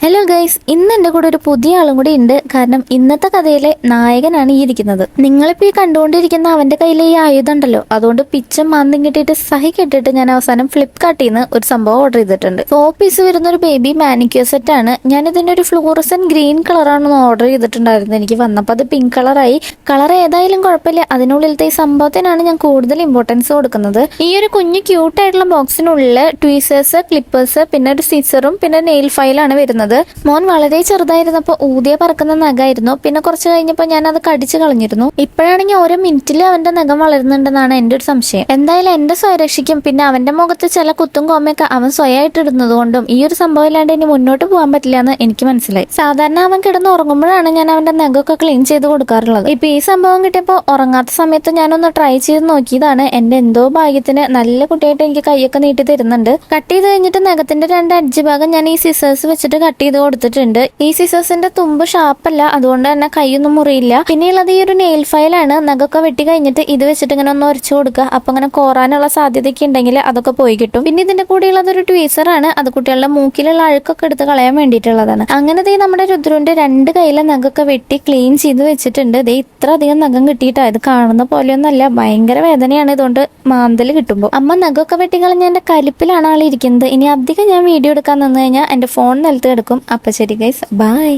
Hello guys, ഇന്ന് എൻ്റെ കൂടെ ഒരു പുതിയ ആളും കൂടി ഉണ്ട്. കാരണം ഇന്നത്തെ കഥയിലെ നായകനാണ് ഈ ഇരിക്കുന്നത്. നിങ്ങളിപ്പോൾ ഈ കണ്ടുകൊണ്ടിരിക്കുന്ന അവന്റെ കയ്യിലെ ഈ ആയുധം ഉണ്ടല്ലോ, അതുകൊണ്ട് പിച്ചും മാന്തും കിട്ടിയിട്ട് സഹി കെട്ടിട്ട് ഞാൻ അവസാനം ഫ്ലിപ്കാർട്ടിൽ നിന്ന് ഒരു സംഭവം ഓർഡർ ചെയ്തിട്ടുണ്ട്. 4 പീസ് വരുന്ന ഒരു ബേബി മാനിക്യൂർ സെറ്റ് ആണ്. ഞാൻ ഇതിന്റെ ഒരു ഫ്ലൂറസൻ ഗ്രീൻ കളറാണ് ഓർഡർ ചെയ്തിട്ടുണ്ടായിരുന്നത്. എനിക്ക് വന്നപ്പോൾ അത് പിങ്ക് കളറായി. കളർ ഏതായാലും കുഴപ്പമില്ല, അതിനുള്ളിലത്തെ ഈ സംഭവത്തിനാണ് ഞാൻ കൂടുതൽ ഇമ്പോർട്ടൻസ് കൊടുക്കുന്നത്. ഈ ഒരു കുഞ്ഞു ക്യൂട്ടായിട്ടുള്ള ബോക്സിനുള്ളിൽ ട്വീസേഴ്സ്, ക്ലിപ്പേഴ്സ്, പിന്നെ ഒരു സിസറും പിന്നെ നെയിൽ ഫയലാണ് വരുന്നത്. മോൻ വളരെ ചെറുതായിരുന്നപ്പോൾ ഊതിയ പറക്കുന്ന നഖമായിരുന്നു. പിന്നെ കുറച്ച് കഴിഞ്ഞപ്പോൾ ഞാൻ അത് കടിച്ചു കളഞ്ഞിരുന്നു. ഇപ്പോഴാണെങ്കിൽ ഓരോ മിനിറ്റിൽ അവന്റെ നഖം വളരുന്നുണ്ടെന്നാണ് എൻ്റെ ഒരു സംശയം. എന്തായാലും എന്റെ സ്വയരക്ഷയ്ക്കും പിന്നെ അവന്റെ മുഖത്ത് ചില കുത്തും കോമയൊക്കെ അവൻ സ്വയമായിട്ട് ഇടുന്നത് കൊണ്ടും ഈ ഒരു സംഭവം ഇല്ലാണ്ട് ഇനി മുന്നോട്ട് പോകാൻ പറ്റില്ല എന്ന് എനിക്ക് മനസ്സിലായി. സാധാരണ അവൻ കിടന്ന് ഉറങ്ങുമ്പോഴാണ് ഞാൻ അവന്റെ നഖമൊക്കെ ക്ലീൻ ചെയ്ത് കൊടുക്കാറുള്ളത്. ഇപ്പൊ ഈ സംഭവം കിട്ടിയപ്പോൾ ഉറങ്ങാത്ത സമയത്ത് ഞാനൊന്ന് ട്രൈ ചെയ്ത് നോക്കിയതാണ്. എന്റെ എന്തോ ഭാഗ്യത്തിന് നല്ല കുട്ടിയായിട്ട് എനിക്ക് കൈയൊക്കെ നീട്ടി തരുന്നുണ്ട്. കട്ട് ചെയ്ത് കഴിഞ്ഞിട്ട് നഖത്തിന്റെ 2 അഡ്ജ് ഭാഗം ഞാൻ ഈ സിസേഴ്സ് വെച്ചിട്ട് കട്ട് ചെയ്ത് കൊടുത്തിട്ടുണ്ട്. ഈ സിസേഴ്സിന്റെ തുമ്പ് ഷാർപ്പല്ല, അതുകൊണ്ട് തന്നെ കൈയൊന്നും മുറിയില്ല. പിന്നെയുള്ളത് ഈ ഒരു നെയിൽ ഫയലാണ്. നഖമൊക്കെ വെട്ടി കഴിഞ്ഞിട്ട് ഇത് വെച്ചിട്ട് ഇങ്ങനെ ഒന്ന് ഉരച്ചു കൊടുക്കുക. അപ്പൊ അങ്ങനെ കോറാനുള്ള സാധ്യതയൊക്കെ ഉണ്ടെങ്കിൽ അതൊക്കെ പോയി കിട്ടും. പിന്നെ ഇതിന്റെ കൂടെയുള്ളത് ഒരു ട്വീസറാണ്. അത് കുട്ടികളുടെ മൂക്കിലുള്ള അഴുക്കൊക്കെ എടുത്ത് കളയാൻ വേണ്ടിയിട്ടുള്ളതാണ്. അങ്ങനെ ദേ നമ്മുടെ രുദ്രന്റെ 2 കൈയിലെ നഖമൊക്കെ വെട്ടി ക്ലീൻ ചെയ്ത് വെച്ചിട്ടുണ്ട്. ദേ ഇത്ര അധികം നഖം കിട്ടിയിട്ടാ. ഇത് കാണുന്ന പോലെയൊന്നല്ല, ഭയങ്കര വേദനയാണ് ഇതുകൊണ്ട് മാന്തല് കിട്ടുമ്പോൾ. അമ്മ നഖമൊക്കെ വെട്ടി കളഞ്ഞ എന്റെ കലിപ്പിലാണ് ആളിരിക്കുന്നത്. ഇനി അധികം ഞാൻ വീഡിയോ എടുക്കാൻ നിന്ന് കഴിഞ്ഞാൽ എന്റെ ഫോൺ നിലത്ത് കിടക്കും. അപ്പൊ ശരി ഗൈസ്, ബൈ.